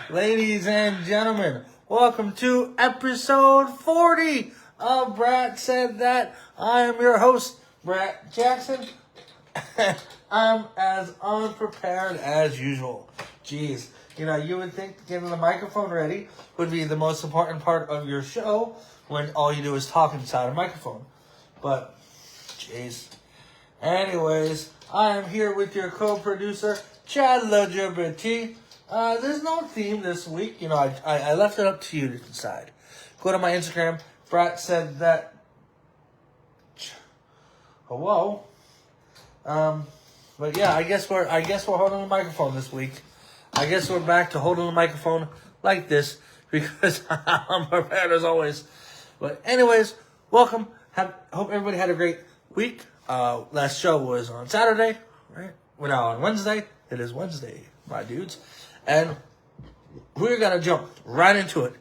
Ladies and gentlemen, welcome to episode 40 of Brat Said That. I am your host, Brat Jackson. I'm as unprepared as usual. Jeez, you would think getting the microphone ready would be the most important part of your show when all you do is talk inside a microphone. But, jeez. Anyways, I am here with your co-producer, Chad LGBT. There's no theme this week. I left it up to you to decide. Go to my Instagram, Brat Said That. Hello. But yeah, I guess we're holding the microphone this week. I guess we're back to holding the microphone like this because I'm prepared as always. But anyways, welcome. Hope everybody had a great week. Last show was on Saturday, right? We're now on Wednesday. It is Wednesday, my dudes. And we're going to jump right into it.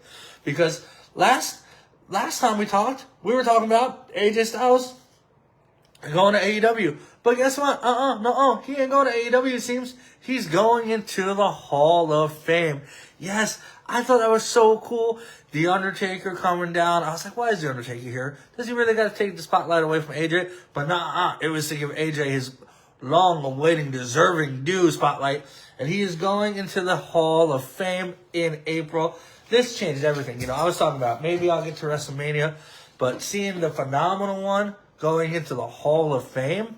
Because last time we talked, we were talking about AJ Styles going to AEW. But guess what? He ain't going to AEW, it seems. He's going into the Hall of Fame. Yes, I thought that was so cool. The Undertaker coming down. I was like, why is The Undertaker here? Does he really got to take the spotlight away from AJ? But it was to give AJ his long-awaiting, deserving due spotlight. And he is going into the Hall of Fame in April. This changed everything. I was talking about maybe I'll get to WrestleMania. But seeing the phenomenal one going into the Hall of Fame,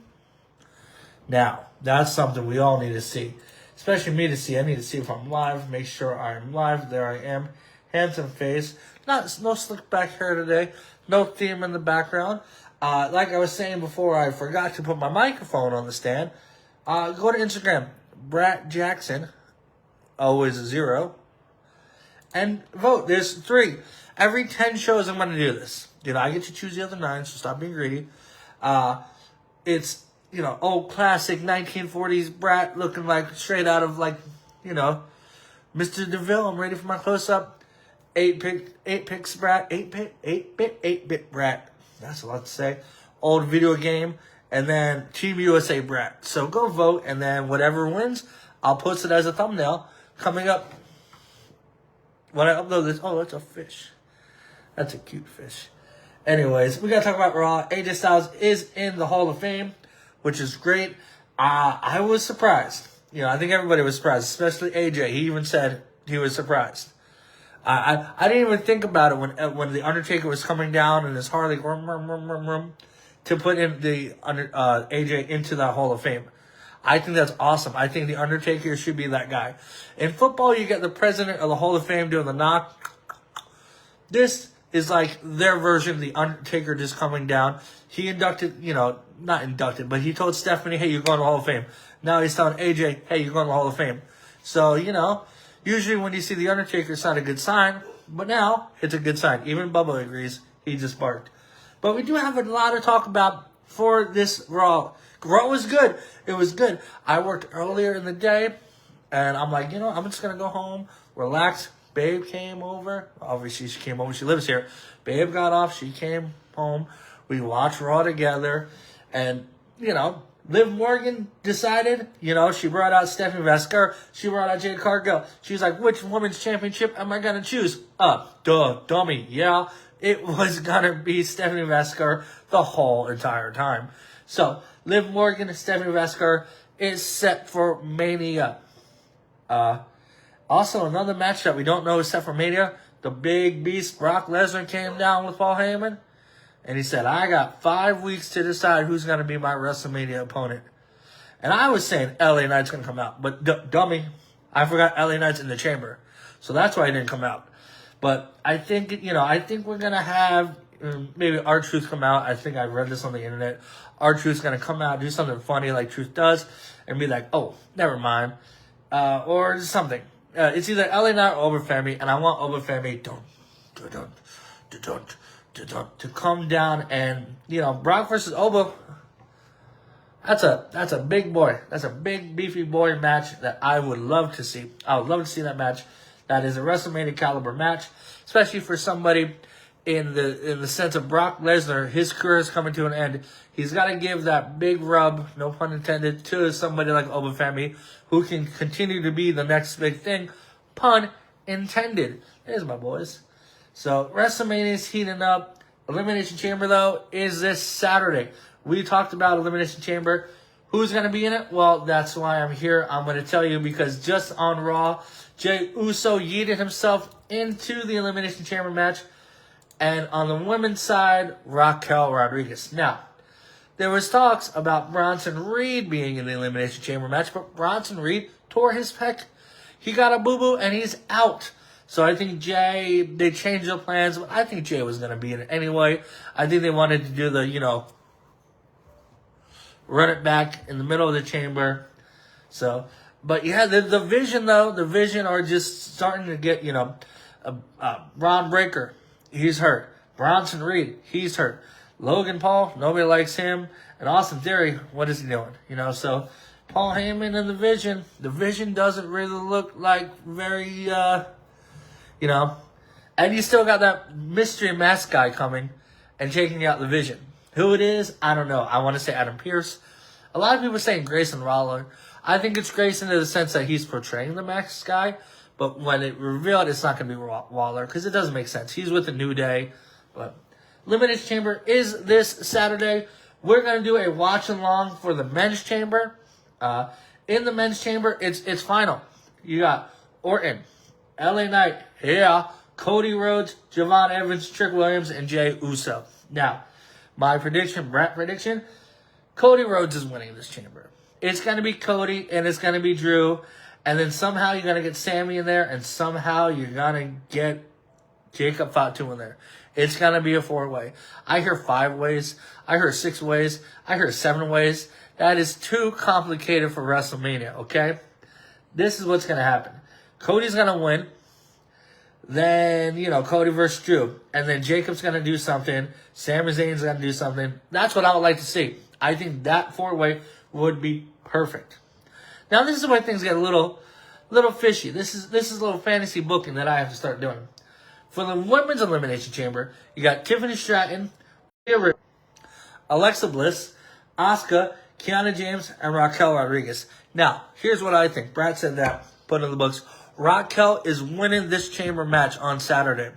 now, that's something we all need to see. Especially me to see. I need to see if I'm live. Make sure I'm live. There I am. Handsome face. No slick back hair today. No theme in the background. Like I was saying before, I forgot to put my microphone on the stand. Go to Instagram. Brat Jackson. Always a 0. And vote. There's 3. Every 10 shows I'm going to do this. I get to choose the other 9, so stop being greedy. It's old classic 1940s Brat looking like straight out of Mr. DeVille. I'm ready for my close-up. 8-pix Brat. 8-bit Brat. That's a lot to say. Old video game. And then Team USA Brat. So go vote, and then whatever wins, I'll post it as a thumbnail coming up when I upload this. Oh, that's a fish. That's a cute fish. Anyways, we got to talk about Raw. AJ Styles is in the Hall of Fame, which is great. I was surprised. I think everybody was surprised, especially AJ. He even said he was surprised. I didn't even think about it when the Undertaker was coming down and his Harley to put in the AJ into the Hall of Fame. I think that's awesome. I think the Undertaker should be that guy. In football, you get the president of the Hall of Fame doing the knock. This is like their version of the Undertaker just coming down. He inducted, not inducted, but he told Stephanie, hey, you're going to the Hall of Fame. Now he's telling AJ, hey, you're going to the Hall of Fame. So, usually when you see the Undertaker, it's not a good sign, but now it's a good sign. Even Bubba agrees. He just barked. But we do have a lot to talk about for this Raw. Raw was good. It was good. I worked earlier in the day, and I'm like, I'm just going to go home, relax. Babe came over. Obviously, she came over. She lives here. Babe got off. She came home. We watched Raw together. And, Liv Morgan decided, she brought out Stephanie Vasquez. She brought out Jade Cargill. She was like, which women's championship am I going to choose? Dummy. Yeah, it was going to be Stephanie Vasquez the whole entire time. So, Liv Morgan and Stephanie Vasquez is set for Mania. Also, another match that we don't know is set for Mania. The big beast Brock Lesnar came down with Paul Heyman. And he said, I got 5 weeks to decide who's going to be my WrestleMania opponent. And I was saying LA Knight's going to come out. But dummy, I forgot LA Knight's in the chamber. So that's why he didn't come out. But I think, we're going to have maybe R-Truth come out. I think I read this on the internet. R-Truth's going to come out, do something funny like Truth does. And be like, oh, never mind. Or something. It's either LA Knight or Obafemi, and I want Obafemi to come down and, Brock versus Oba, that's a big boy. That's a big, beefy boy match that I would love to see. I would love to see that match. That is a WrestleMania caliber match, especially for somebody in the sense of Brock Lesnar. His career is coming to an end. He's got to give that big rub, no pun intended, to somebody like Obafemi, who can continue to be the next big thing. Pun intended. There's my boys. So, WrestleMania is heating up. Elimination Chamber, though, is this Saturday. We talked about Elimination Chamber. Who's going to be in it? Well, that's why I'm here. I'm going to tell you because just on Raw, Jey Uso yeeted himself into the Elimination Chamber match. And on the women's side, Raquel Rodriguez. Now, there was talks about Bronson Reed being in the Elimination Chamber match, but Bronson Reed tore his pec. He got a boo-boo, and he's out. So I think Jey, they changed their plans. But I think Jey was going to be in it anyway. I think they wanted to do the, run it back in the middle of the chamber. So, but yeah, the Vision, though, the Vision are just starting to get, Ron Breakker, he's hurt. Bronson Reed, he's hurt. Logan Paul, nobody likes him. And Austin Theory, what is he doing? So Paul Heyman and the Vision doesn't really look like very, and you still got that mystery mask guy coming and taking out the Vision. Who it is, I don't know. I want to say Adam Pearce. A lot of people are saying Grayson Waller. I think it's Grayson in the sense that he's portraying the mask guy. But when it revealed, it's not going to be Waller because it doesn't make sense. He's with the New Day. But Elimination Chamber is this Saturday. We're going to do a watch along for the men's chamber. In the men's chamber, it's final. You got Orton, LA Knight, Cody Rhodes, Javon Evans, Trick Williams, and Jey Uso. Now, my prediction, Brat prediction, Cody Rhodes is winning this chamber. It's going to be Cody, and it's going to be Drew, and then somehow you're going to get Sammy in there, and somehow you're going to get Jacob Fatu in there. It's going to be a 4-way. I hear 5 ways. I hear 6 ways. I hear 7 ways. That is too complicated for WrestleMania, okay? This is what's going to happen. Cody's going to win. Then, Cody versus Drew. And then Jacob's going to do something. Sami Zayn's going to do something. That's what I would like to see. I think that 4-way would be perfect. Now, this is where things get a little fishy. This is a little fantasy booking that I have to start doing. For the women's elimination chamber, you got Tiffany Stratton, Alexa Bliss, Asuka, Kiana James, and Raquel Rodriguez. Now, here's what I think. Brat Said That. Put in the books. Raquel is winning this chamber match on Saturday.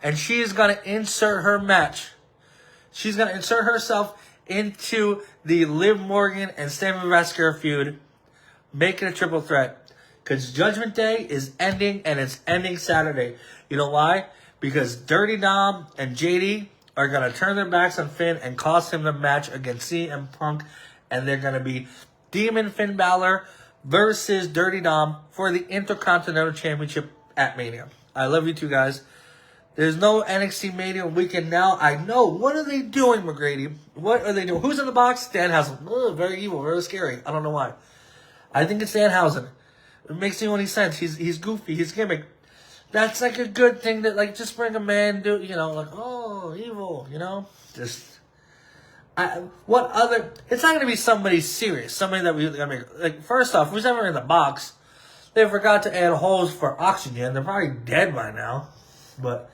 And she is going to insert her match. She's going to insert herself into the Liv Morgan and Sammy Vasquez feud, making a triple threat. Because Judgment Day is ending, and it's ending Saturday. You know why? Because Dirty Dom and JD are going to turn their backs on Finn and cost him the match against CM Punk. And they're going to be Demon Finn Balor versus Dirty Dom for the Intercontinental Championship at Mania. I love you two guys. There's no NXT Mania weekend now. I know. What are they doing, McGrady? What are they doing? Who's in the box? Danhausen. Oh, very evil, very scary. I don't know why. I think it's Danhausen. It makes no any sense. He's goofy. He's gimmick. That's like a good thing that just bring a man do, oh, evil, just. What other? It's not going to be somebody serious. Somebody that we're going to make. First off, who's ever in the box, they forgot to add holes for oxygen. They're probably dead by now. But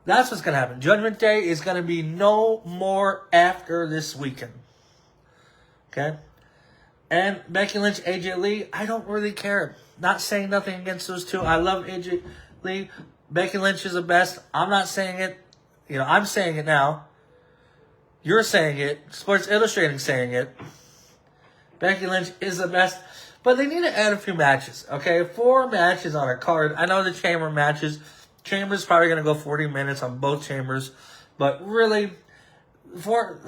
that's what's going to happen. Judgment Day is going to be no more after this weekend. Okay? And Becky Lynch, AJ Lee, I don't really care. Not saying nothing against those two. I love AJ Lee. Becky Lynch is the best. I'm not saying it. I'm saying it now. You're saying it. Sports Illustrated saying it. Becky Lynch is the best. But they need to add a few matches, okay? 4 matches on a card. I know the chamber matches. Chamber's probably going to go 40 minutes on both chambers. But really, 4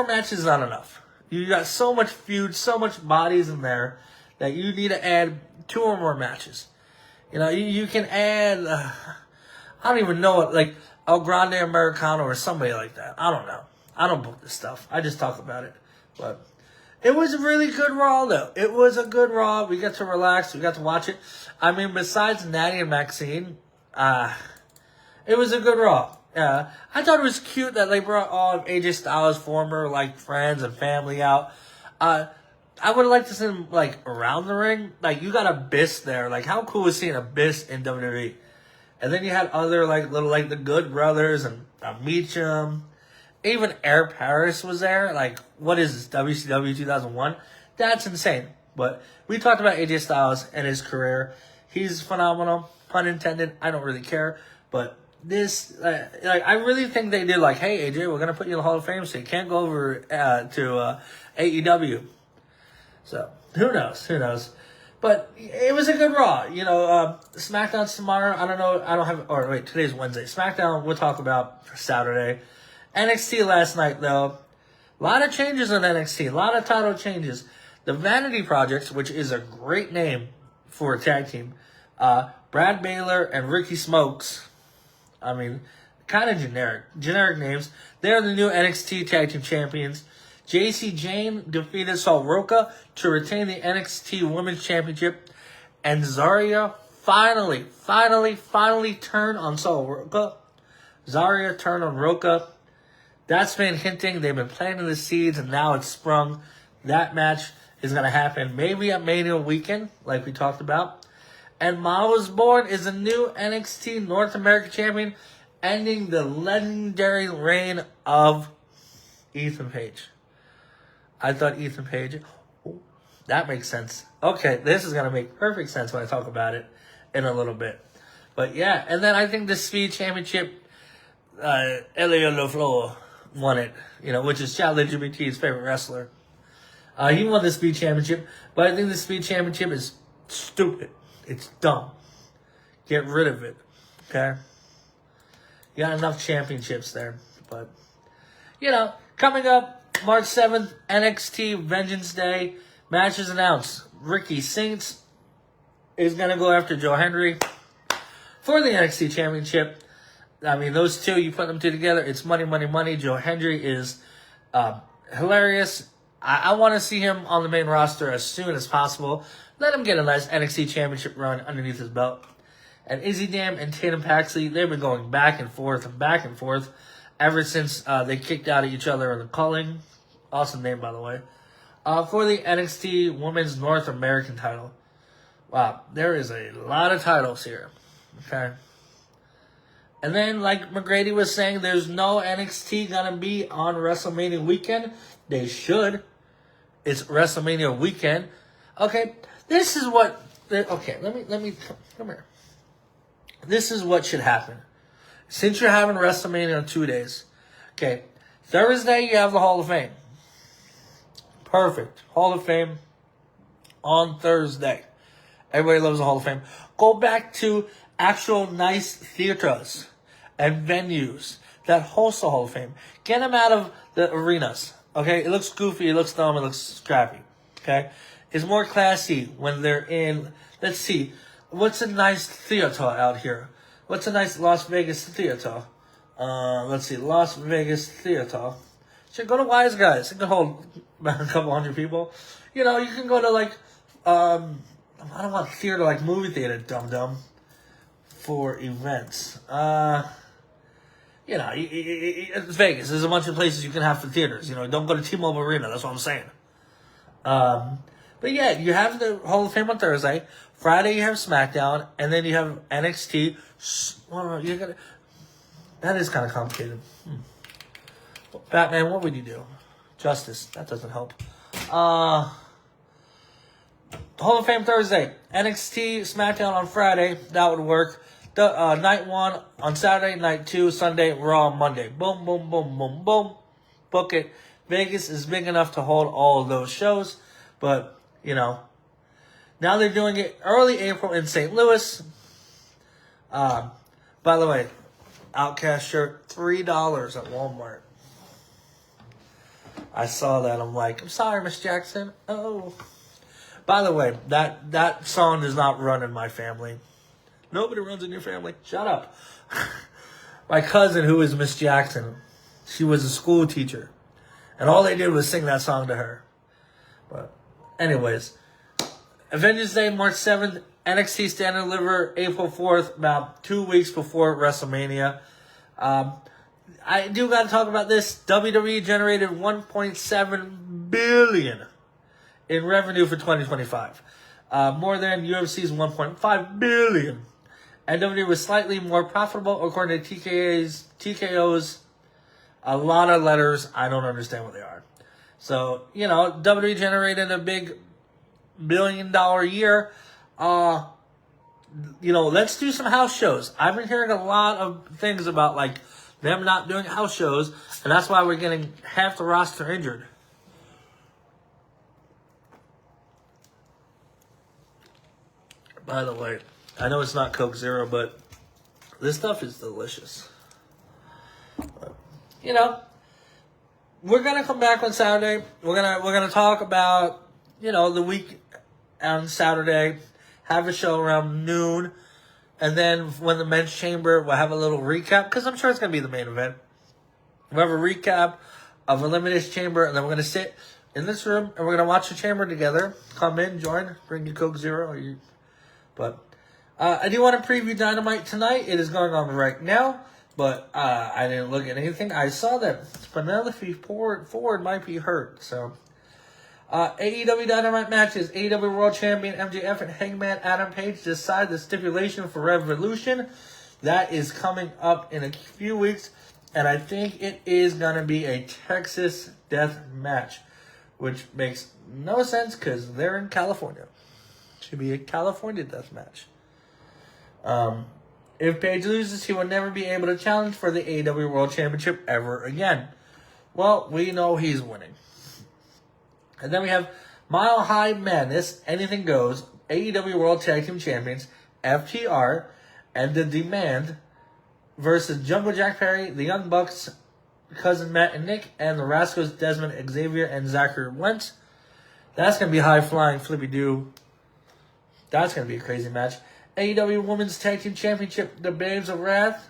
matches is not enough. You got so much feud, so much bodies in there that you need to add 2 or more matches. You can add, I don't even know what, El Grande Americano or somebody like that. I don't know. I don't book this stuff. I just talk about it. But it was a really good Raw, though. It was a good Raw. We got to relax. We got to watch it. I mean, besides Natty and Maxine, it was a good Raw. I thought it was cute that they brought all of AJ Styles' former, friends and family out. I would have liked to see them, around the ring. You got Abyss there. How cool was seeing Abyss in WWE? And then you had other, little, the Good Brothers and Meacham. Even Air Paris was there. What is this, WCW 2001? That's insane. But we talked about AJ Styles and his career. He's phenomenal. Pun intended. I don't really care. But this, I really think they did like, hey, AJ, we're going to put you in the Hall of Fame, so you can't go over to AEW. So, who knows? Who knows? But it was a good Raw. SmackDown's tomorrow. I don't know. I don't have... Or wait, today's Wednesday. SmackDown we'll talk about for Saturday. NXT last night, though. A lot of changes in NXT. A lot of title changes. The Vanity Project, which is a great name for a tag team. Brad Baylor and Ricky Smokes. I mean, kind of generic. Generic names. They're the new NXT Tag Team Champions. JC Jane defeated Sol Roca to retain the NXT Women's Championship. And Zarya finally turned on Sol Roca. Zarya turned on Roca. That's been hinting. They've been planting the seeds, and now it's sprung. That match is going to happen maybe at Mania weekend, like we talked about. And Miles Bourne is the new NXT North American Champion, ending the legendary reign of Ethan Page. I thought Ethan Page... Oh, that makes sense. Okay, this is going to make perfect sense when I talk about it in a little bit. But yeah, and then I think the Speed Championship, Elio LaFleur won it, which is Chad LGBT's favorite wrestler. He won the Speed Championship, but I think the Speed Championship is stupid. It's dumb. Get rid of it, okay? You got enough championships there, but, coming up, March 7th, NXT Vengeance Day. Matches announced. Ricky Saints is going to go after Joe Hendry for the NXT Championship. I mean, those two, you put them two together, it's money, money, money. Joe Hendry is hilarious. I want to see him on the main roster as soon as possible. Let him get a nice NXT Championship run underneath his belt. And Izzy Dam and Tatum Paxley, they've been going back and forth ever since they kicked out at each other in the Calling. Awesome name, by the way. For the NXT Women's North American title. Wow, there is a lot of titles here. Okay. And then, like McGrady was saying, there's no NXT gonna be on WrestleMania weekend. They should. It's WrestleMania weekend. Okay, this is what... Okay, let me... Come here. This is what should happen. Since you're having WrestleMania on 2 days. Okay, Thursday you have the Hall of Fame. Perfect. Hall of Fame on Thursday. Everybody loves the Hall of Fame. Go back to actual nice theaters and venues that host the Hall of Fame. Get them out of the arenas. Okay? It looks goofy. It looks dumb. It looks scrappy. Okay? It's more classy when they're in... Let's see. What's a nice theater out here? What's a nice Las Vegas theater? Let's see. Las Vegas theater. Should go to Wise Guys. It can hold a couple hundred people. You can go to like, I don't want theater like movie theater, dum-dum, for events. It's Vegas. There's a bunch of places you can have for theaters. Don't go to T-Mobile Arena. That's what I'm saying. But yeah, you have the Hall of Fame on Thursday. Friday you have SmackDown, and then you have NXT. That is kind of complicated. Batman, what would you do? Justice. That doesn't help. Hall of Fame Thursday. NXT SmackDown on Friday. That would work. Night 1 on Saturday. Night 2 Sunday. Raw on Monday. Boom, boom, boom, boom, boom. Book it. Vegas is big enough to hold all of those shows. But, now they're doing it early April in St. Louis. By the way, Outcast shirt, $3 at Walmart. I saw that. I'm like, I'm sorry, Miss Jackson. Oh. By the way, that song does not run in my family. Nobody runs in your family. Shut up. My cousin, who is Miss Jackson, she was a school teacher. And all they did was sing that song to her. But anyways, Avengers Day, March 7th. NXT Stand and Deliver, April 4th, about 2 weeks before WrestleMania. I do got to talk about this. WWE generated $1.7 billion in revenue for 2025. More than UFC's $1.5 billion. And WWE was slightly more profitable according to TKO's. A lot of letters. I don't understand what they are. So, WWE generated a big $1 billion year. let's do some house shows. I've been hearing a lot of things about, like, them not doing house shows, and that's why we're getting half the roster injured. By the way, I know it's not Coke Zero, but this stuff is delicious. But, we're gonna come back on Saturday. We're gonna talk about the week on Saturday. Have a show around noon, and then when the men's chamber, we'll have a little recap because I'm sure it's gonna be the main event. We'll have a recap of Elimination Chamber, and then we're gonna sit in this room and we're gonna watch the chamber together. Come in, join, bring your Coke Zero. But I do want to preview Dynamite tonight. It is going on right now, but I didn't look at anything. I saw that Penelope Ford might be hurt. So AEW Dynamite matches. AEW World Champion MJF and Hangman Adam Page decide the stipulation for Revolution. That is coming up in a few weeks, and I think it is going to be a Texas death match, which makes no sense because they're in California. Should be a California death match. If Page loses, he will never be able to challenge for the AEW World Championship ever again. Well, we know he's winning. And then we have Mile High Madness, Anything Goes, AEW World Tag Team Champions, FTR, and The Demand versus Jungle Jack Perry, the Young Bucks, Cousin Matt and Nick, and the Rascals Desmond Xavier and Zachary Wentz. That's going to be high-flying, flippy-doo. That's going to be a crazy match. AEW Women's Tag Team Championship, the Babes of Wrath,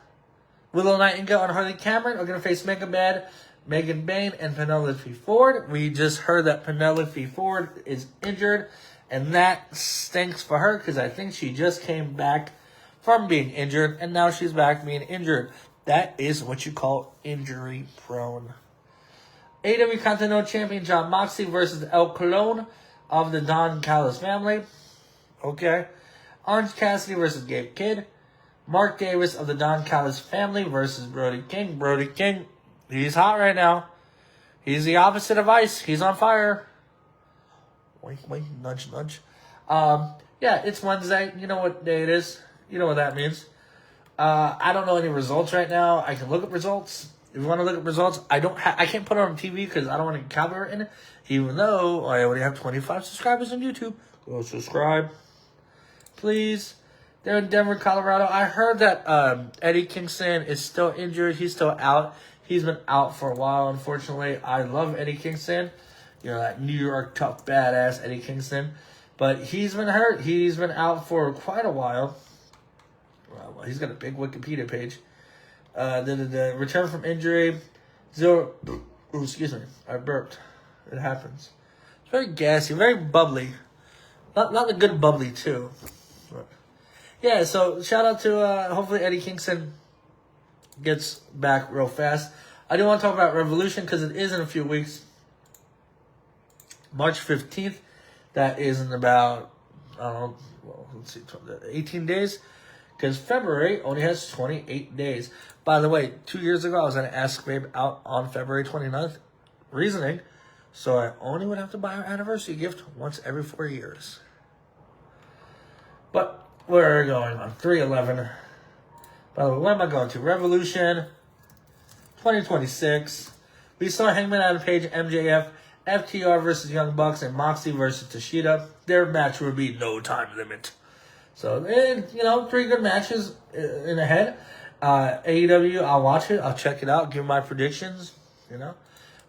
Willow Nightingale and Harley Cameron are going to face Mega Bad, Megan Bayne, and Penelope Ford. We just heard that Penelope Ford is injured, and that stinks for her because I think she just came back from being injured, and now she's back being injured. That is what you call injury prone. AEW Continental Champion Jon Moxley versus El Clone of the Don Callis family. Okay. Orange Cassidy versus Gabe Kidd. Mark Davis of the Don Callis family versus Brody King. Brody King, he's hot right now. He's the opposite of Ice. He's on fire. Wink, wink, nudge, nudge. Yeah, it's Wednesday. You know what day it is. You know what that means. I don't know any results right now. I can look up results. If you want to look up results, I can't put it on TV because I don't want to get copyright in it. Even though I already have 25 subscribers on YouTube. Go subscribe, please. They're in Denver, Colorado. I heard that Eddie Kingston is still injured. He's still out. He's been out for a while, unfortunately. I love Eddie Kingston. That New York tough badass Eddie Kingston. But he's been hurt. He's been out for quite a while. Well, he's got a big Wikipedia page. The return from injury. Zero. Ooh, excuse me. I burped. It happens. It's very gassy, very bubbly. Not the good bubbly, too. But yeah, so shout out to hopefully Eddie Kingston gets back real fast. I do want to talk about Revolution because it is in a few weeks. March 15th. That is in about, I don't know, well, let's see, 18 days. Because February only has 28 days. By the way, 2 years ago, I was going to Ask Babe out on February 29th. Reasoning. So I only would have to buy her anniversary gift once every 4 years. But we're going on 3/11. By the way, where am I going to? Revolution 2026. We saw Hangman Adam Page, MJF, FTR versus Young Bucks, and Moxley versus Tashida. Their match would be no time limit. So, 3 good matches in ahead. AEW, I'll watch it. I'll check it out. Give my predictions,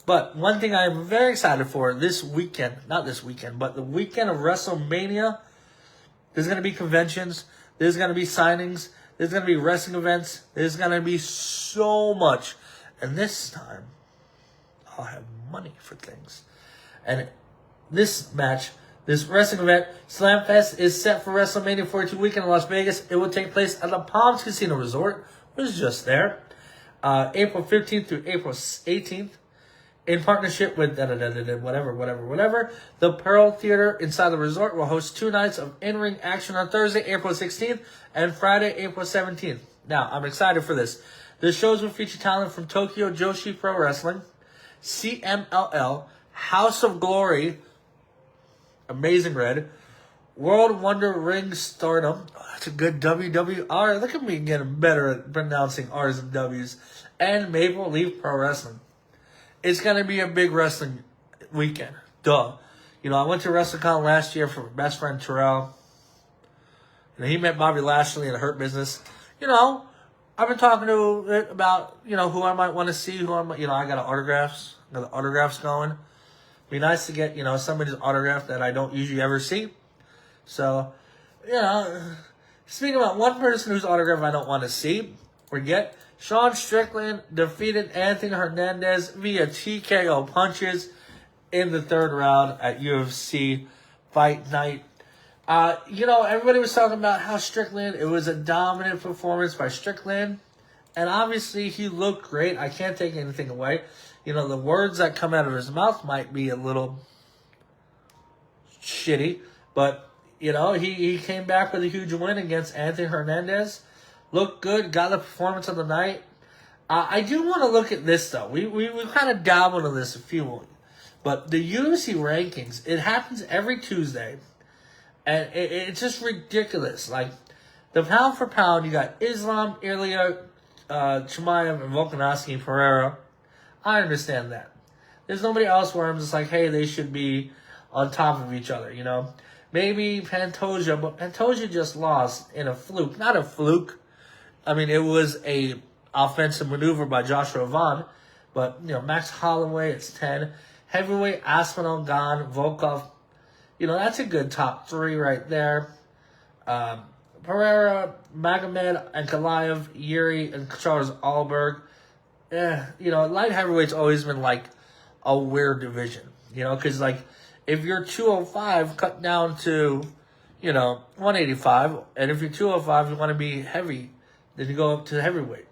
But one thing I'm very excited for this weekend, not this weekend, but the weekend of WrestleMania, there's going to be conventions. There's going to be signings. There's going to be wrestling events. There's going to be so much. And this time, I'll have money for things. And this match, this wrestling event, Slamfest, is set for WrestleMania 42 weekend in Las Vegas. It will take place at the Palms Casino Resort, which is just there, April 15th through April 18th. In partnership with whatever. The Pearl Theater inside the resort will host 2 nights of in-ring action on Thursday, April 16th, and Friday, April 17th. Now, I'm excited for this. The shows will feature talent from Tokyo Joshi Pro Wrestling, CMLL, House of Glory, Amazing Red, World Wonder Ring Stardom. Oh, that's a good WWR. Look at me getting better at pronouncing R's and W's. And Maple Leaf Pro Wrestling. It's going to be a big wrestling weekend. Duh. You know, I went to WrestleCon last year for my best friend Terrell. You know, he met Bobby Lashley in the Hurt Business. You know, I've been talking to it about, you know, who I might want to see, I got the autographs going. Be nice to get, you know, somebody's autograph that I don't usually ever see. So, you know, speaking about one person whose autograph I don't want to see, forget, Sean Strickland defeated Anthony Hernandez via TKO punches in the third round at UFC Fight Night. You know, everybody was talking about how Strickland, it was a dominant performance by Strickland. And obviously he looked great. I can't take anything away. You know, the words that come out of his mouth might be a little shitty. But, you know, he came back with a huge win against Anthony Hernandez. Looked good. Got the performance of the night. I do want to look at this, though. We kind of dabbled in this a few. But the UFC rankings, it happens every Tuesday. And it's just ridiculous. Like, the pound for pound, you got Islam, Ilya, Chimaev, and Volkanovski, Pereira. I understand that. There's nobody else where I'm just like, hey, they should be on top of each other, you know? Maybe Pantoja, but Pantoja just lost in a fluke. Not a fluke. I mean, it was a offensive maneuver by Joshua Vaughn. But, you know, Max Holloway, it's 10. Heavyweight, Aspinall, Gane, Volkov. You know, that's a good top three right there. Pereira, Magomed, and Kalaev, Yuri, and Charles Alberg. You know, light heavyweight's always been, like, a weird division. You know, because, like, if you're 205, cut down to, you know, 185. And if you're 205, you want to be heavy, then you go up to heavyweight.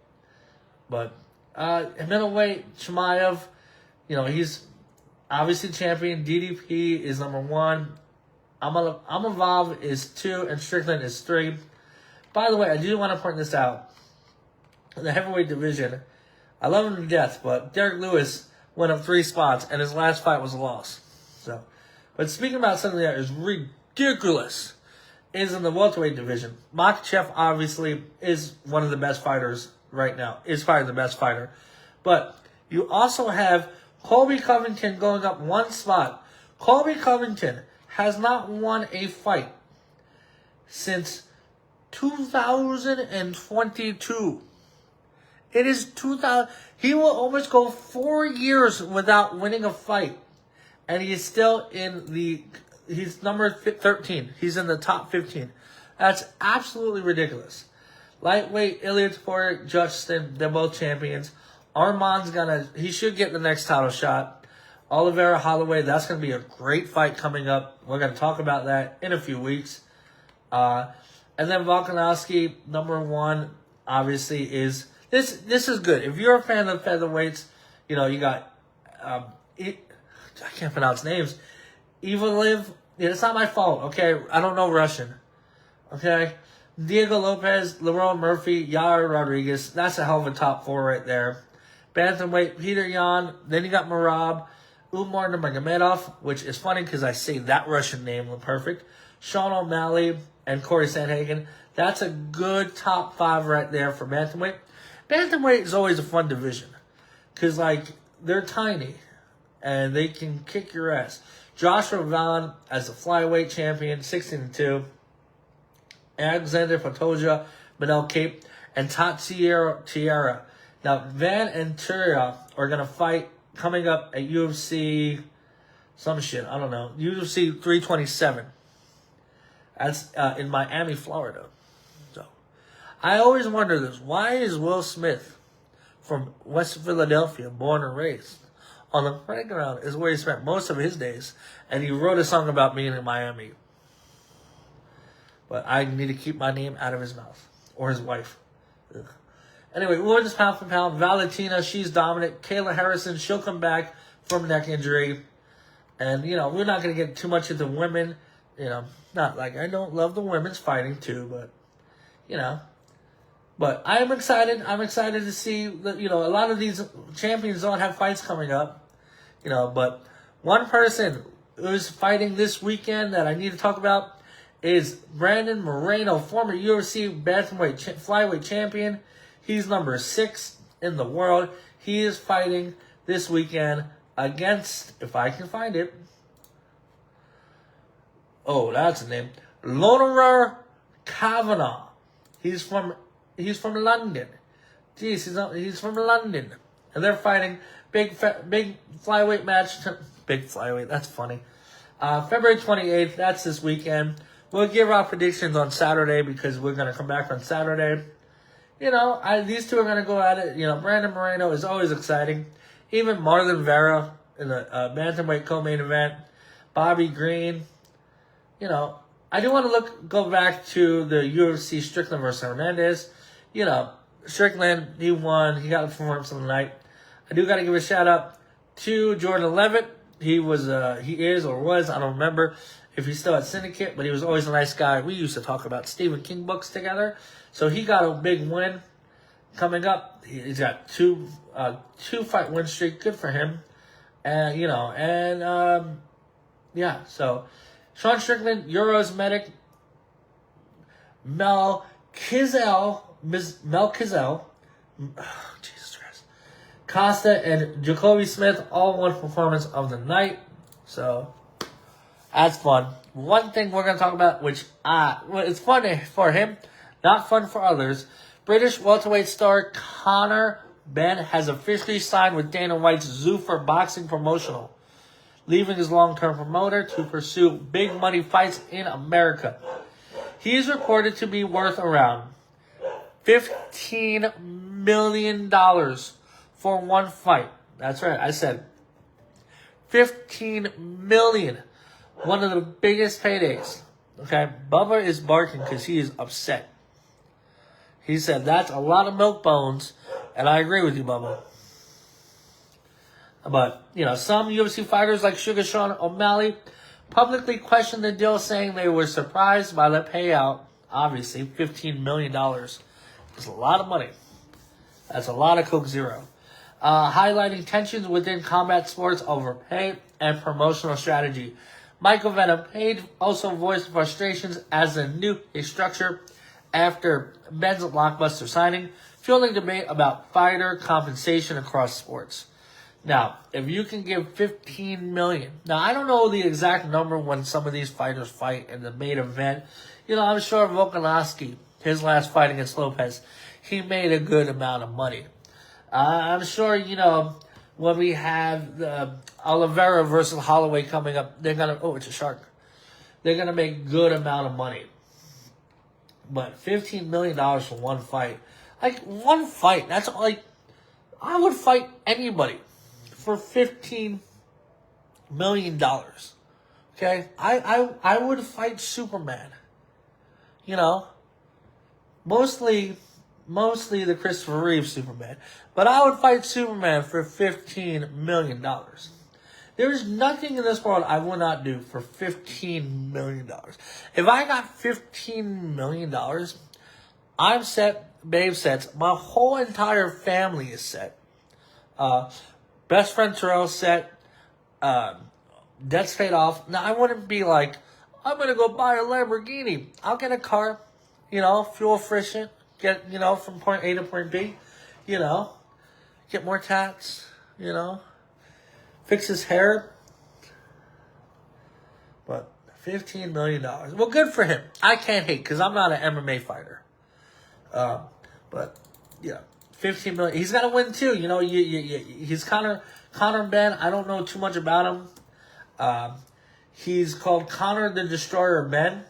But middleweight, Chimaev, you know, he's obviously champion. DDP is number 1. Amavov is 2, and Strickland is 3. By the way, I do want to point this out. In the heavyweight division, I love him to death, but Derek Lewis went up 3 spots, and his last fight was a loss. So, but speaking about something that is ridiculous, is in the welterweight division. Makhachev obviously is one of the best fighters right now. Is probably the best fighter. But you also have Colby Covington going up 1 spot. Colby Covington has not won a fight since 2022. It is 2000. He will almost go 4 years without winning a fight. And he is still he's number 13. He's in the top 15. That's absolutely ridiculous. Lightweight, Ilya Topuria, Justin, they're both champions. Arman's he should get the next title shot. Oliveira, Holloway, that's going to be a great fight coming up. We're going to talk about that in a few weeks. And then Volkanovski, number 1, obviously is... This is good. If you're a fan of featherweights, you know, you got... I can't pronounce names. Ivaliv. It's not my fault, okay? I don't know Russian. Okay? Diego Lopez, Lerone Murphy, Yair Rodriguez. That's a hell of a top 4 right there. Bantamweight, Peter Yan. Then you got Marab. Umar Nurmagomedov, which is funny because I say that Russian name perfect. Sean O'Malley and Corey Sandhagen. That's a good top 5 right there for bantamweight. Bantamweight is always a fun division because, like, they're tiny and they can kick your ass. Joshua Vaughn as the flyweight champion, 16-2. Alexander Pantoja, Manel Cape, and Tatiera. Now, Van and Turia are going to fight coming up at UFC, some shit, I don't know, UFC 327. That's in Miami, Florida. So, I always wonder this. Why is Will Smith from West Philadelphia, born and raised, on the playground is where he spent most of his days, and he wrote a song about being in Miami. But I need to keep my name out of his mouth. Or his wife. Ugh. Anyway, women's pound for pound. Valentina, she's dominant. Kayla Harrison, she'll come back from neck injury. And, you know, we're not going to get too much into women. You know, not like I don't love the women's fighting too, but, you know. But I am excited. I'm excited to see that, you know, a lot of these champions don't have fights coming up. You know, but one person who's fighting this weekend that I need to talk about is Brandon Moreno, former UFC bantamweight flyweight champion. He's number 6 in the world. He is fighting this weekend against, if I can find it. Oh, that's the name. Lonerer Kavanagh. He's from London. Jeez, he's from London. And they're fighting big flyweight match. Big flyweight, that's funny. February 28th, that's this weekend. We'll give our predictions on Saturday because we're going to come back on Saturday. You know, these two are going to go at it. You know, Brandon Moreno is always exciting. Even Marlon Vera in the bantamweight co-main event. Bobby Green. You know, I do want to go back to the UFC Strickland versus Hernandez. You know, Strickland, he won. He got the performance of the night. I do got to give a shout out to Jordan Levitt. He is or was, I don't remember if he's still at Syndicate, but he was always a nice guy. We used to talk about Stephen King books together. So he got a big win coming up. He's got two fight win streak. Good for him. And, you know, yeah, so Sean Strickland, Euros Medic, Mel Kizel, Jesus Christ, Costa and Jacoby Smith all won performance of the night. So that's fun. One thing we're going to talk about, which it's fun for him, not fun for others. British welterweight star Conor Benn has officially signed with Dana White's Zuffa boxing promotional, leaving his long-term promoter to pursue big money fights in America. He is reported to be worth around $15 million for one fight. That's right, I said $15 million. One of the biggest paydays. Okay, Bubba is barking because he is upset. He said that's a lot of milk bones, and I agree with you, Bubba. But, you know, some UFC fighters like Sugar Sean O'Malley publicly questioned the deal, saying they were surprised by the payout. Obviously, $15 million. That's a lot of money. That's a lot of Coke Zero. Highlighting tensions within combat sports over pay and promotional strategy. Michael Venom Page also voiced frustrations as the new structure after Benn's blockbuster signing, fueling debate about fighter compensation across sports. Now, if you can give $15 million, now I don't know the exact number when some of these fighters fight in the main event. You know, I'm sure Volkanovski, his last fight against Lopez, he made a good amount of money. I'm sure, you know, when we have the Oliveira versus Holloway coming up, they're going to, oh, it's a shark. They're going to make a good amount of money. But $15 million for one fight. Like, one fight, that's like, I would fight anybody for $15 million. Okay? I would fight Superman. You know? Mostly the Christopher Reeve Superman. But I would fight Superman for $15 million. There is nothing in this world I would not do for $15 million. If I got $15 million, I'm set, babe sets. My whole entire family is set. Best friend Terrell's set. Debt's paid off. Now, I wouldn't be like, I'm going to go buy a Lamborghini. I'll get a car, you know, fuel efficient. Get, you know, from point A to point B, you know. Get more tats, you know. Fix his hair. But $15 million. Well, good for him. I can't hate because I'm not an MMA fighter. But, yeah, $15 million. He's got to win, too. You know, he's Conor Benn. I don't know too much about him. He's called Conor the Destroyer Benn.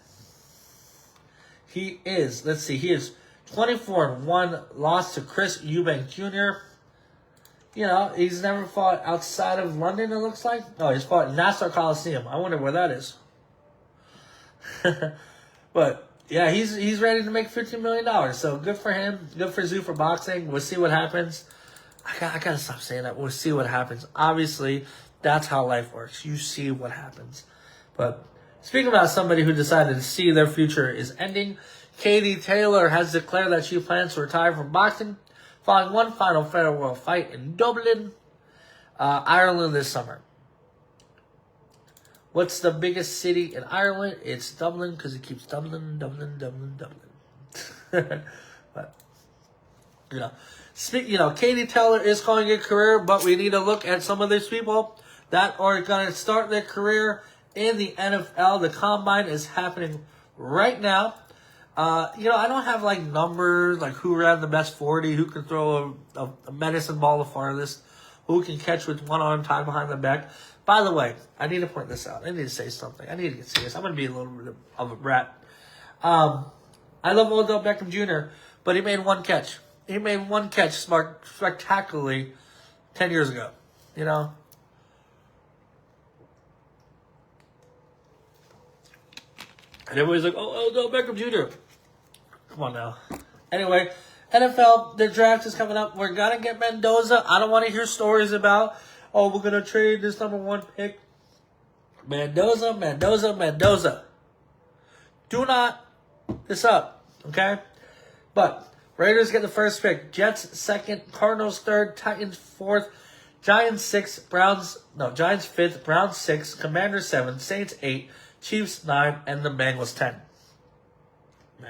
He is 24-1, lost to Chris Eubank Jr. You know, he's never fought outside of London, it looks like. Oh, he's fought in Nassau Coliseum. I wonder where that is. But, yeah, he's ready to make $15 million. So, good for him. Good for Zuffa Boxing. We'll see what happens. I gotta stop saying that. We'll see what happens. Obviously, that's how life works. You see what happens. But, speaking about somebody who decided to see their future is ending, Katie Taylor has declared that she plans to retire from boxing following one final farewell fight in Dublin, Ireland this summer. What's the biggest city in Ireland? It's Dublin, because it keeps Dublin. But, Katie Taylor is calling it a career, but we need to look at some of these people that are going to start their career in the NFL. The Combine is happening right now. I don't have, numbers, who ran the best 40, who can throw a medicine ball the farthest, who can catch with one arm tied behind the back. By the way, I need to point this out. I need to say something. I need to get serious. I'm going to be a little bit of a brat. I love Odell Beckham Jr., but he made one catch. He made one catch spectacularly 10 years ago. And everybody's like, oh, Odell Beckham Jr. Come on now. Anyway, NFL, the draft is coming up. We're going to get Mendoza. I don't want to hear stories about, we're going to trade this number 1 pick. Mendoza. Do not this up, okay? But Raiders get the first pick. Jets second, Cardinals third, Titans fourth, Giants 5th, Browns 6, Commanders 7, Saints 8, Chiefs 9, and the Bengals 10. Now,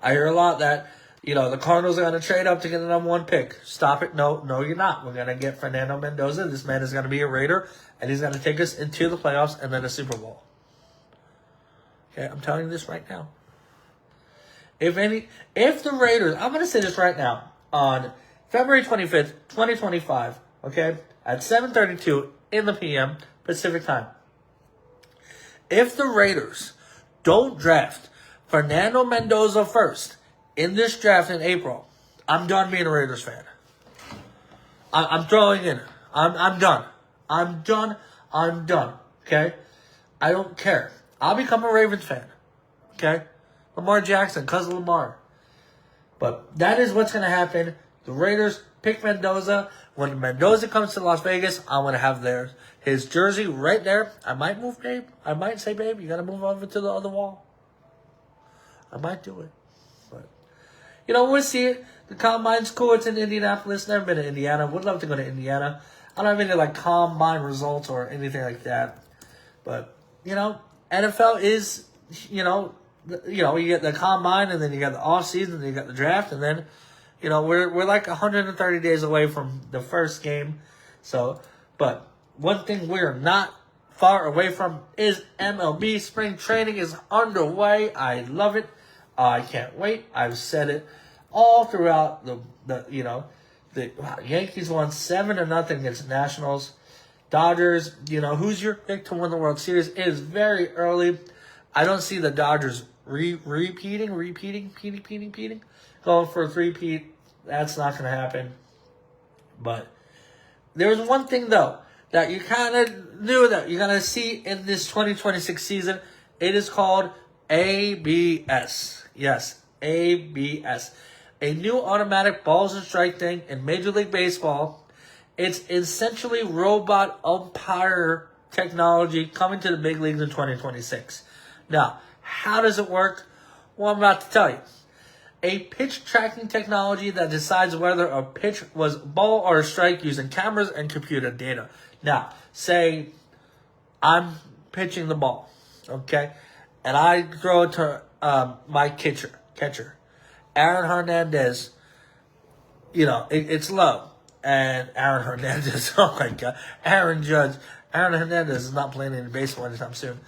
I hear a lot that, the Cardinals are going to trade up to get the number 1 pick. Stop it. No, you're not. We're going to get Fernando Mendoza. This man is going to be a Raider, and he's going to take us into the playoffs and then a Super Bowl. Okay, I'm telling you this right now. If the Raiders, I'm going to say this right now, on February 25th, 2025, okay, at 7:32 in the p.m. Pacific time, if the Raiders don't draft Fernando Mendoza first in this draft in April, I'm done being a Raiders fan. I'm throwing in. I'm done. I'm done. Okay? I don't care. I'll become a Ravens fan. Okay? Lamar Jackson, cousin Lamar. But that is what's going to happen. The Raiders pick Mendoza. When Mendoza comes to Las Vegas, I'm going to have his jersey right there. I might move, babe. I might say, babe, you got to move over to the other wall. I might do it. But, we'll see it. The Combine's cool. It's in Indianapolis. Never been to Indiana. Would love to go to Indiana. I don't have any, Combine results or anything like that. But, NFL is, you get the Combine, and then you got the off season, and then you got the draft, and then, we're 130 days away from the first game. So, but one thing we're not far away from is MLB Spring Training is underway. I love it. I can't wait. I've said it all throughout the Yankees won 7-0 against Nationals. Dodgers, who's your pick to win the World Series? It is very early. I don't see the Dodgers repeating, going for a three-peat. That's not going to happen. But there's one thing, though, that you kind of knew that you're going to see in this 2026 season. It is called ABS. Yes, ABS. A new automatic balls and strike thing in Major League Baseball. It's essentially robot umpire technology coming to the big leagues in 2026. Now, how does it work? Well, I'm about to tell you. A pitch tracking technology that decides whether a pitch was ball or a strike using cameras and computer data. Now, say I'm pitching the ball, okay? And I throw it to my catcher. Aaron Hernandez, it's low. And Aaron Hernandez, oh my God. Aaron Hernandez is not playing any baseball anytime soon.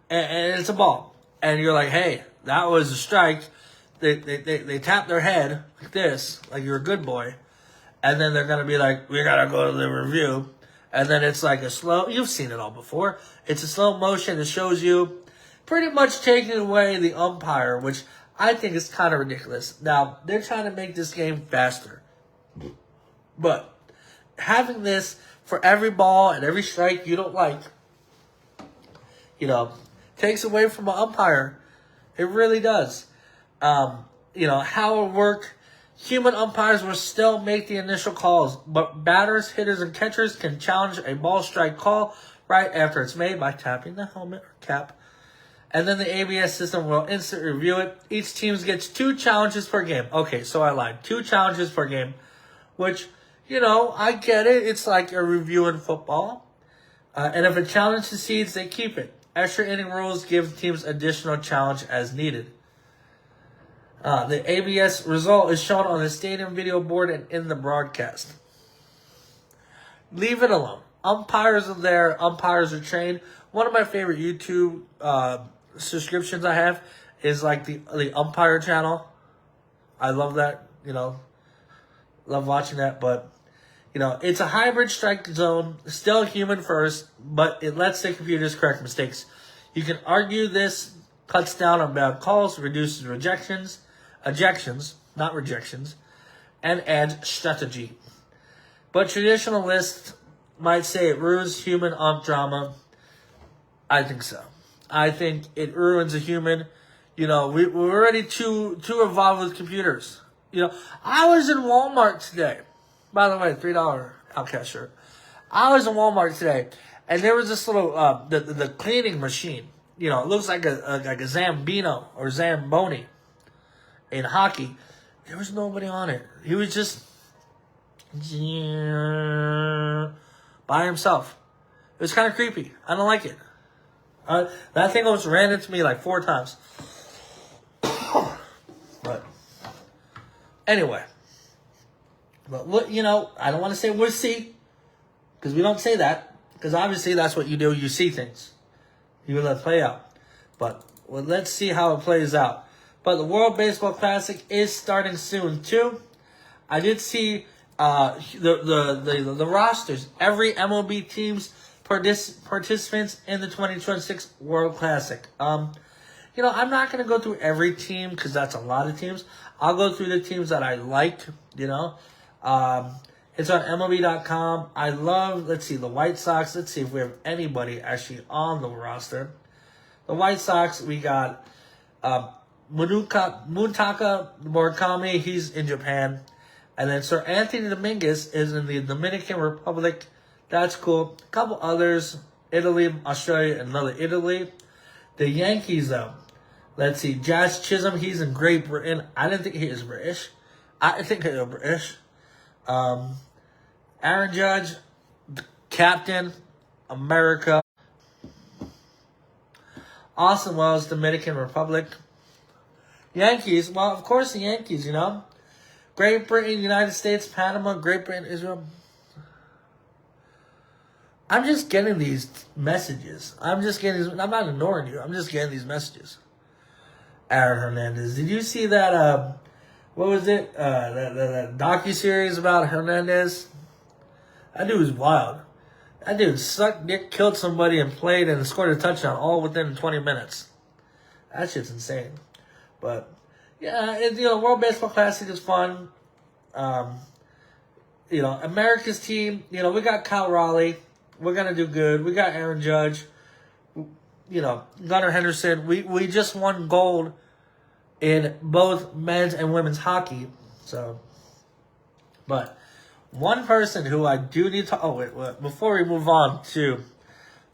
And it's a ball. And you're like, hey, that was a strike. They tap their head like this, like you're a good boy. And then they're going to be like, we got to go to the review. And then it's like you've seen it all before. It's a slow motion that shows you pretty much taking away the umpire, which I think is kind of ridiculous. Now, they're trying to make this game faster. But having this for every ball and every strike you don't like, takes away from an umpire. It really does. How it work, human umpires will still make the initial calls, but batters, hitters, and catchers can challenge a ball strike call right after it's made by tapping the helmet or cap. And then the ABS system will instantly review it. Each team gets 2 challenges per game. Okay, so I lied. 2 challenges per game, which, I get it. It's like a review in football. And if a challenge succeeds, they keep it. Extra inning rules give teams additional challenge as needed. The ABS result is shown on the stadium video board and in the broadcast. Leave it alone. Umpires are there. Umpires are trained. One of my favorite YouTube subscriptions I have is like the umpire channel. I love that. Love watching that. But, it's a hybrid strike zone. Still human first, but it lets the computers correct mistakes. You can argue this cuts down on bad calls, reduces ejections, not rejections, and adds strategy. But traditionalists might say it ruins human ump drama. I think so. I think it ruins a human. We're already too involved with computers. I was in Walmart today. By the way, $3 Outcast shirt. I was in Walmart today, and there was this little the cleaning machine. It looks like a Zambino or Zamboni in hockey. There was nobody on it. He was just by himself. It was kind of creepy. I don't like it. That thing almost ran into me like 4 times. But anyway, but I don't want to say we'll see, because we don't say that, because obviously that's what you do. You see things, you let it play out. But let's see how it plays out. But the World Baseball Classic is starting soon too. I did see the rosters. Every MLB team's participants in the 2026 World Classic. I'm not going to go through every team because that's a lot of teams. I'll go through the teams that I like, It's on MLB.com. I love, the White Sox. Let's see if we have anybody actually on the roster. The White Sox, we got Muntaka Murakami. He's in Japan. And then Sir Anthony Dominguez is in the Dominican Republic. That's cool. A couple others. Italy, Australia, and another Italy. The Yankees, though. Let's see. Jazz Chisholm, he's in Great Britain. I didn't think he was British. I think he was British. Aaron Judge, Captain, America. Austin Wells, Dominican Republic. Yankees, well, of course the Yankees, Great Britain, United States, Panama, Great Britain, Israel. I'm just getting these messages. I'm not ignoring you. I'm just getting these messages. Aaron Hernandez. Did you see that, what was it? That docuseries about Hernandez? That dude was wild. That dude sucked dick, killed somebody, and played and scored a touchdown all within 20 minutes. That shit's insane. But, yeah, World Baseball Classic is fun. America's team, we got Kyle Raleigh. We're going to do good. We got Aaron Judge. Gunnar Henderson. We just won gold in both men's and women's hockey. So, but one person who I do need to... before we move on to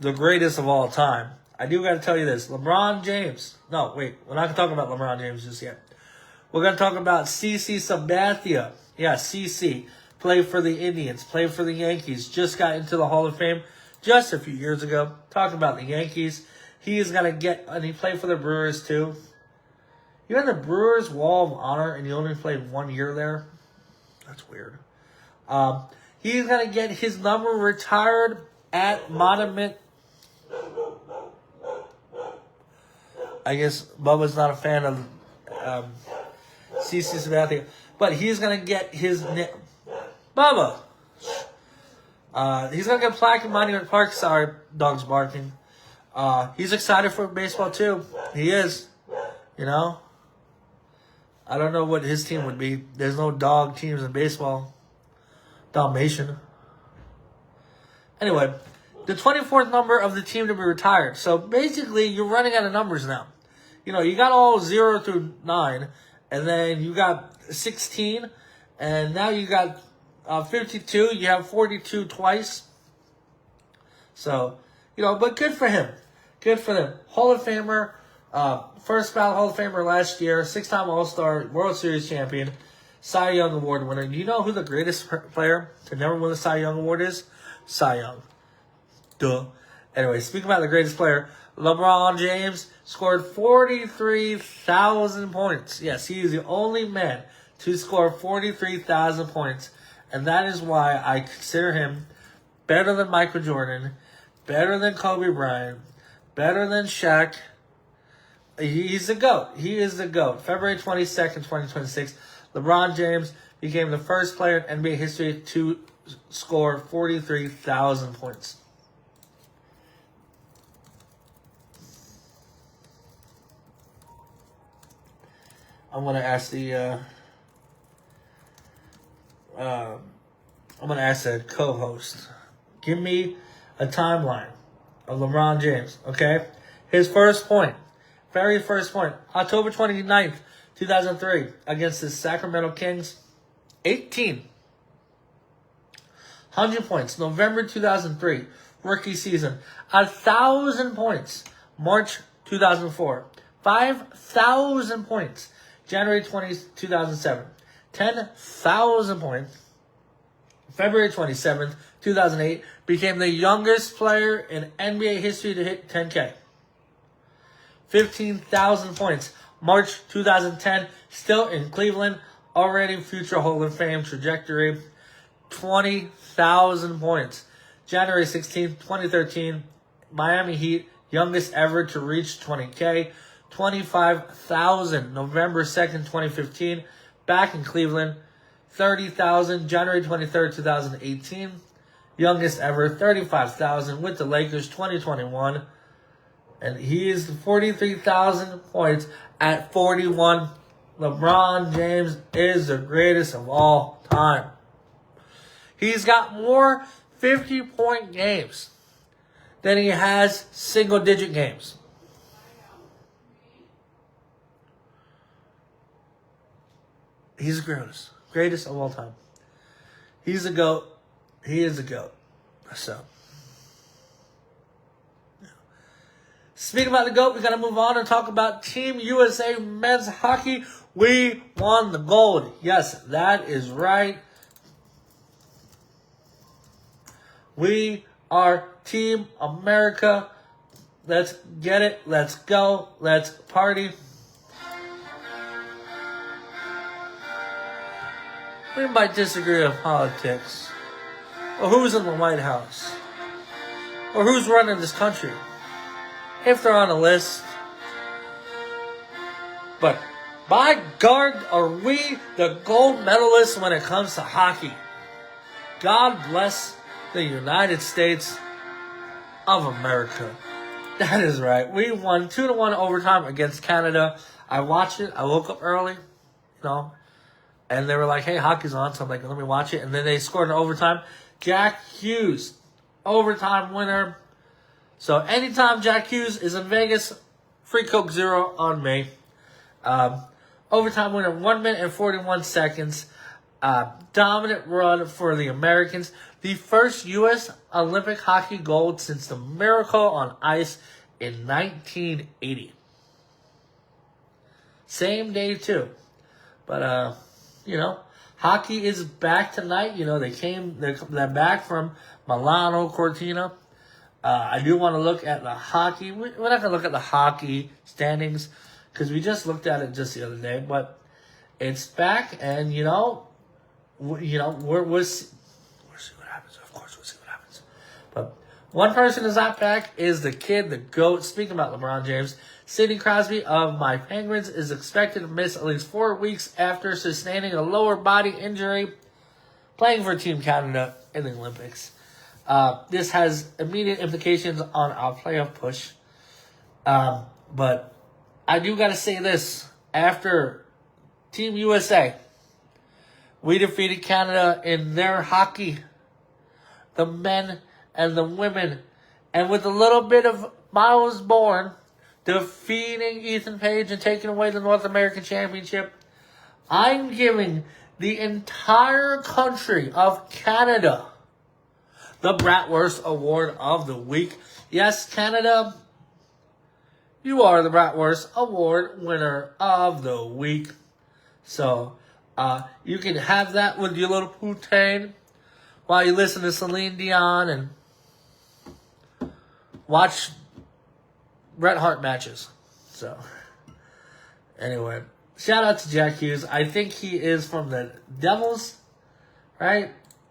the greatest of all time, I do got to tell you this. LeBron James. No, wait. We're not talking about LeBron James just yet. We're going to talk about CC Sabathia. Yeah, CC. Played for the Indians. Played for the Yankees. Just got into the Hall of Fame just a few years ago. Talking about the Yankees. He is going to get... And he played for the Brewers, too. You're in the Brewers Wall of Honor, and you only played 1 year there? That's weird. He's going to get his number retired at Monument. I guess Bubba's not a fan of CC Sabathia. But he's going to get his... Bubba! He's going to get a plaque in Monument Park. Sorry, dog's barking. He's excited for baseball, too. He is. I don't know what his team would be. There's no dog teams in baseball. Dalmatian. Anyway, the 24th number of the team to be retired. So basically, you're running out of numbers now. You got all 0 through 9, and then you got 16, and now you got 52. You have 42 twice. So, but good for him. Good for them. Hall of Famer. First ballot Hall of Famer last year, 6-time All-Star, World Series champion, Cy Young Award winner. Do you know who the greatest player to never win the Cy Young Award is? Cy Young. Duh. Anyway, speaking about the greatest player, LeBron James scored 43,000 points. Yes, he is the only man to score 43,000 points. And that is why I consider him better than Michael Jordan, better than Kobe Bryant, better than Shaq. He's the GOAT. He is the GOAT. February 22nd, 2026, LeBron James became the first player in NBA history to score 43,000 points. I'm gonna ask the co-host, give me a timeline of LeBron James. Okay, his very first point, October 29th, 2003, against the Sacramento Kings, 100 points. November 2003, rookie season, 1,000 points. March 2004, 5,000 points. January 20, 2007, 10,000 points. February 27th, 2008, became the youngest player in NBA history to hit 10K. 15,000 points. March 2010, still in Cleveland, already future Hall of Fame trajectory. 20,000 points. January 16th, 2013, Miami Heat, youngest ever to reach 20K. 25,000, November 2nd, 2015, back in Cleveland. 30,000, January 23rd, 2018, youngest ever. 35,000 with the Lakers, 2021. And he is 43,000 points at 41. LeBron James is the greatest of all time. He's got more 50-point games than he has single-digit games. He's the greatest of all time. He's a GOAT. He is a GOAT. So, speaking about the GOAT, we got to move on and talk about Team USA men's hockey. We won the gold. Yes, that is right. We are Team America. Let's get it. Let's go. Let's party. We might disagree on politics, or who's in the White House, or who's running this country, if they're on a list. But by God, are we the gold medalists when it comes to hockey? God bless the United States of America. That is right. We won 2-1 overtime against Canada. I watched it. I woke up early, and they were like, hey, hockey's on. So I'm like, let me watch it. And then they scored in overtime. Jack Hughes, overtime winner. So anytime Jack Hughes is in Vegas, free Coke Zero on me. Overtime winner, 1 minute and 41 seconds. Dominant run for the Americans. The first U.S. Olympic hockey gold since the Miracle on Ice in 1980. Same day, too. But, hockey is back tonight. They're back from Milano Cortina. I do want to look at the hockey. We're not going to look at the hockey standings because we just looked at it just the other day. But it's back, and we'll see what happens. Of course, we'll see what happens. But one person is not back is the kid, the GOAT. Speaking about LeBron James, Sidney Crosby of my Penguins is expected to miss at least 4 weeks after sustaining a lower body injury playing for Team Canada in the Olympics. This has immediate implications on our playoff push. But I do got to say this. After Team USA, we defeated Canada in their hockey, the men and the women. And with a little bit of Miles Bourne defeating Ethan Page and taking away the North American Championship, I'm giving the entire country of Canada the BratWURST Award of the Week. Yes, Canada, you are the BratWURST Award winner of the week. So, you can have that with your little poutine while you listen to Celine Dion and watch Bret Hart matches. So, anyway, shout out to Jack Hughes. I think he is from the Devils, right?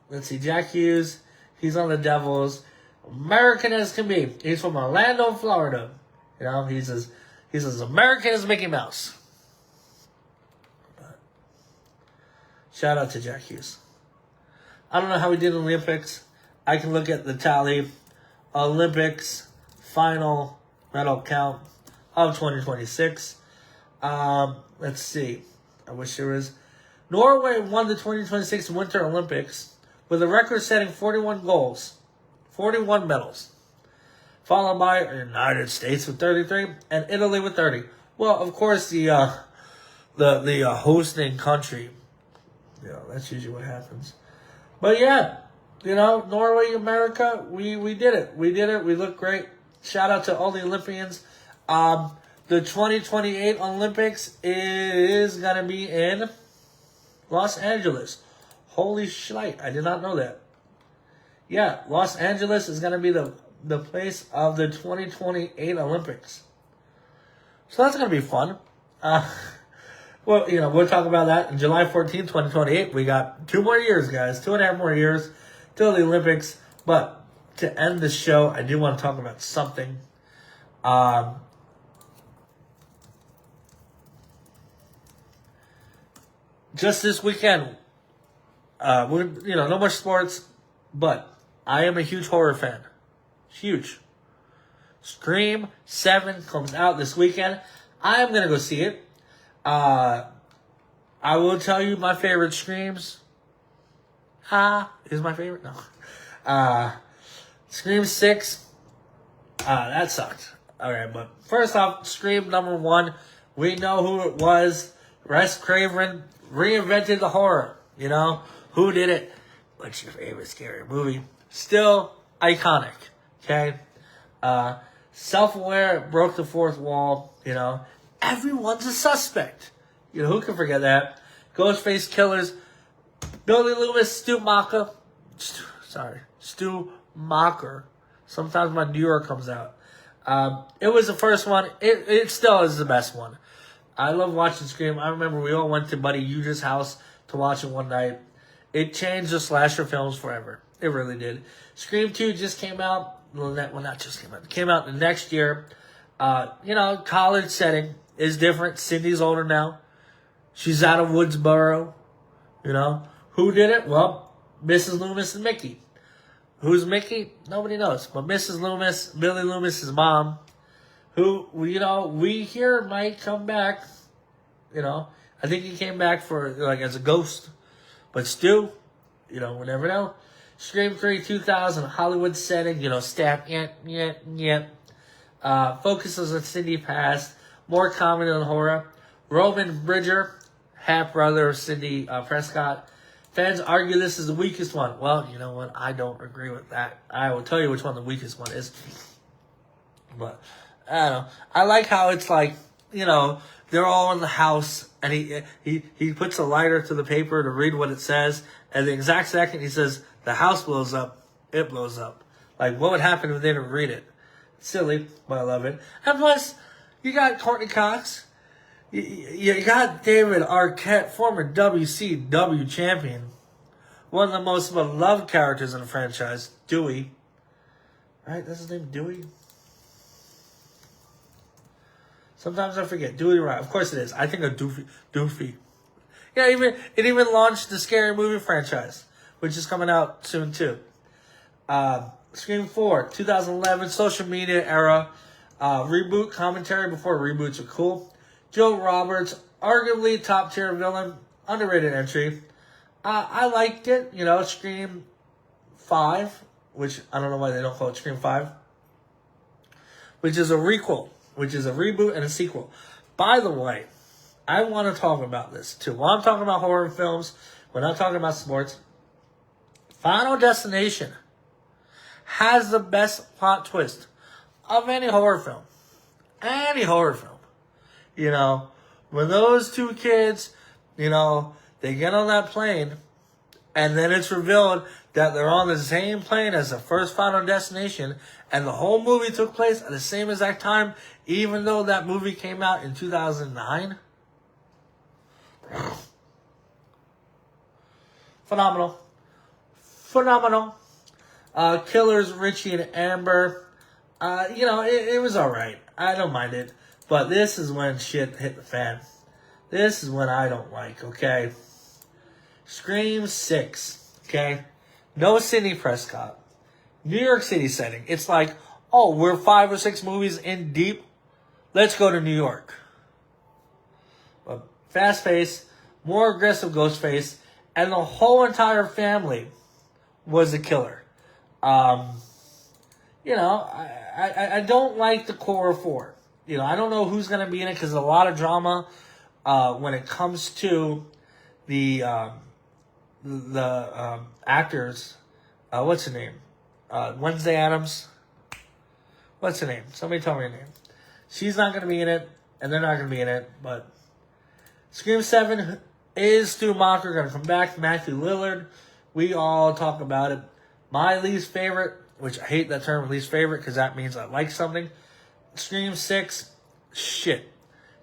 Let's see, Jack Hughes. He's on the Devils. American as can be. He's from Orlando, Florida. You know, he's as American as Mickey Mouse. But shout out to Jack Hughes. I don't know how he did in the Olympics. I can look at the tally. Olympics final medal count of 2026. Let's see. I wish there was. Norway won the 2026 Winter Olympics with a record-setting 41 goals, 41 medals, followed by the United States with 33 and Italy with 30. Well, of course, the hosting country. You know, that's usually what happens. But yeah, you know, Norway, America, we did it. We did it. We look great. Shout out to all the Olympians. The 2028 Olympics is gonna be in Los Angeles. Holy shite, I did not know that. Yeah, Los Angeles is gonna be the place of the 2028 Olympics. So that's gonna be fun. Well, you know, we'll talk about that on July 14th, 2028. We got 2 more years, guys. 2.5 more years till the Olympics. But to end the show, I do want to talk about something. Just this weekend, no more sports, but I am a huge horror fan. Huge. Scream 7 comes out this weekend. I am going to go see it. I will tell you my favorite Screams. Is my favorite? No. Scream 6. That sucked. Alright, but first off, Scream number 1. We know who it was. Wes Craven reinvented the horror. You know? Who did it? What's your favorite scary movie? Still iconic. Okay? Self-aware, broke the fourth wall. You know? Everyone's a suspect. You know, who can forget that? Ghostface Killers. Billy Loomis, Stu Macher. Stu Macher. Sometimes my New York comes out. It was the first one. It still is the best one. I love watching Scream. I remember we all went to Buddy Huge's house to watch it one night. It changed the slasher films forever. It really did. Scream 2 just came out. Well, not just came out. It came out the next year. College setting is different. Cindy's older now. She's out of Woodsboro. You know. Who did it? Well, Mrs. Loomis and Mickey. Who's Mickey? Nobody knows. But Mrs. Loomis, Billy Loomis' mom, who, you know, we hear might come back. You know. I think he came back for, like, as a ghost. But Stu, you know, we never know. Scream 3, 2000, Hollywood setting, you know, staff, focuses on Cindy past, more comedy than horror. Roman Bridger, half brother of Cindy Prescott. Fans argue this is the weakest one. Well, you know what? I don't agree with that. I will tell you which one the weakest one is. But, I don't know. I like how it's like, you know, they're all in the house, and he puts a lighter to the paper to read what it says, and the exact second he says, the house blows up, it blows up. Like, what would happen if they didn't read it? Silly, but I love it. And plus, you got Courtney Cox. You got David Arquette, former WCW champion. One of the most beloved characters in the franchise, Dewey. Right? That's his name, Dewey? Sometimes I forget. Dewey Wright. Of course it is. I think of Doofy. Yeah, it even launched the Scary Movie franchise, which is coming out soon too. Scream 4, 2011, social media era. Reboot commentary before reboots are cool. Joe Roberts, arguably top tier villain, underrated entry. I liked it. You know, Scream 5, which I don't know why they don't call it Scream 5, which is a requel, which is a reboot and a sequel. By the way, I want to talk about this too. While I'm talking about horror films, we're not talking about sports. Final Destination has the best plot twist of any horror film. Any horror film. You know, when those two kids, you know, they get on that plane And then it's revealed that they're on the same plane as the first Final Destination, and the whole movie took place at the same exact time, even though that movie came out in 2009. Phenomenal. Phenomenal. Killers, Richie and Amber. It was alright. I don't mind it. But this is when shit hit the fan. This is when I don't like, okay? Scream 6, okay? No Sidney Prescott. New York City setting. It's like, oh, we're 5 or 6 movies in deep. Let's go to New York. But fast pace, more aggressive Ghostface, and the whole entire family was a killer. I don't like the core 4. I don't know who's going to be in it because there's a lot of drama when it comes to the actors. What's her name? Wednesday Addams. What's her name? Somebody tell me her name. She's not going to be in it, and they're not going to be in it. But Scream 7 is Stu Macher going to come back. Matthew Lillard. We all talk about it. My least favorite, which I hate that term, least favorite, because that means I like something. Scream 6, shit.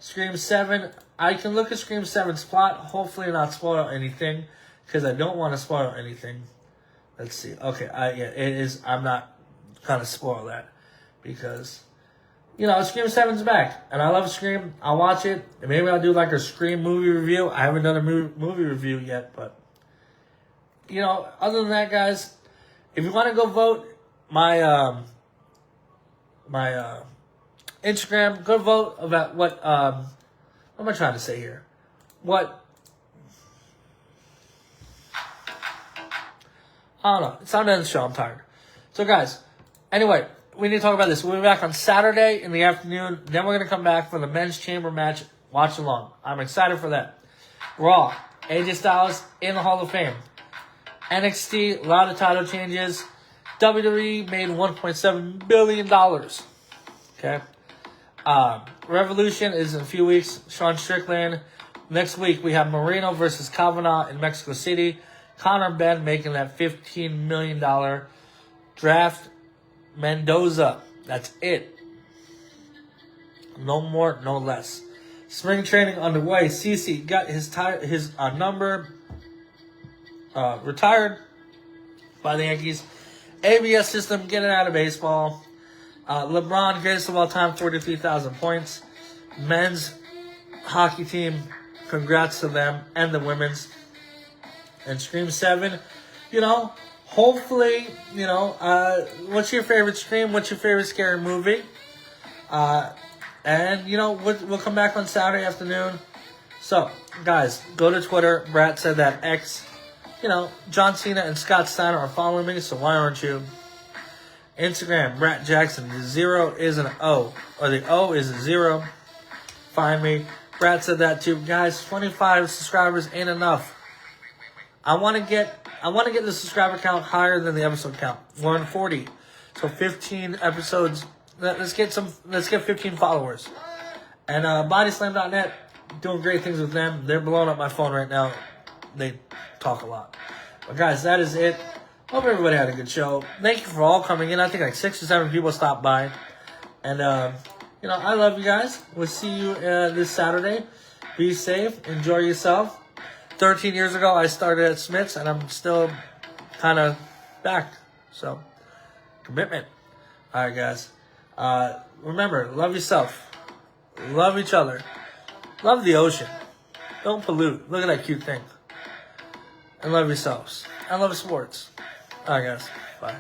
Scream 7, I can look at Scream 7's plot, hopefully not spoil anything, because I don't want to spoil anything. Let's see. Okay, it is. I'm not going to spoil that, because, Scream 7's back, and I love Scream. I'll watch it, and maybe I'll do like a Scream movie review. I haven't done a movie review yet, but, other than that, guys, if you want to go vote, my Instagram, go vote about what am I trying to say here? I don't know. It's time to end the show. I'm tired. So, guys, anyway, we need to talk about this. We'll be back on Saturday in the afternoon. Then we're going to come back for the men's chamber match. Watch along. I'm excited for that. Raw. AJ Styles in the Hall of Fame. NXT, a lot of title changes. WWE made $1.7 billion. Okay. Revolution is in a few weeks. Sean Strickland. Next week, we have Moreno versus Kavanaugh in Mexico City. Conor Benn making that $15 million draft. Mendoza. That's it. No more, no less. Spring training underway. CeCe got his number retired by the Yankees. ABS system getting out of baseball. LeBron, greatest of all time, 43,000 points. Men's hockey team, congrats to them, and the women's. And Scream 7, hopefully, what's your favorite Scream? What's your favorite scary movie? And, we'll come back on Saturday afternoon. So, guys, go to Twitter, Brat Said That X. John Cena and Scott Steiner are following me, so why aren't you? Instagram, Brat Jackson. The 0 is an O, or the O is a 0. Find me. Brat Said That too. Guys, 25 subscribers ain't enough. I want to get the subscriber count higher than the episode count. We're on 40. So 15 episodes. Let's get 15 followers. And bodyslam.net, doing great things with them. They're blowing up my phone right now. They talk a lot. But guys, that is it. Hope everybody had a good show. Thank you for all coming in. I think like 6 or 7 people stopped by. And, I love you guys. We'll see you this Saturday. Be safe. Enjoy yourself. 13 years ago, I started at Smith's, and I'm still kind of back. So, commitment. All right, guys. Remember, love yourself. Love each other. Love the ocean. Don't pollute. Look at that cute thing. And love yourselves. And love sports. All right, guys. Bye.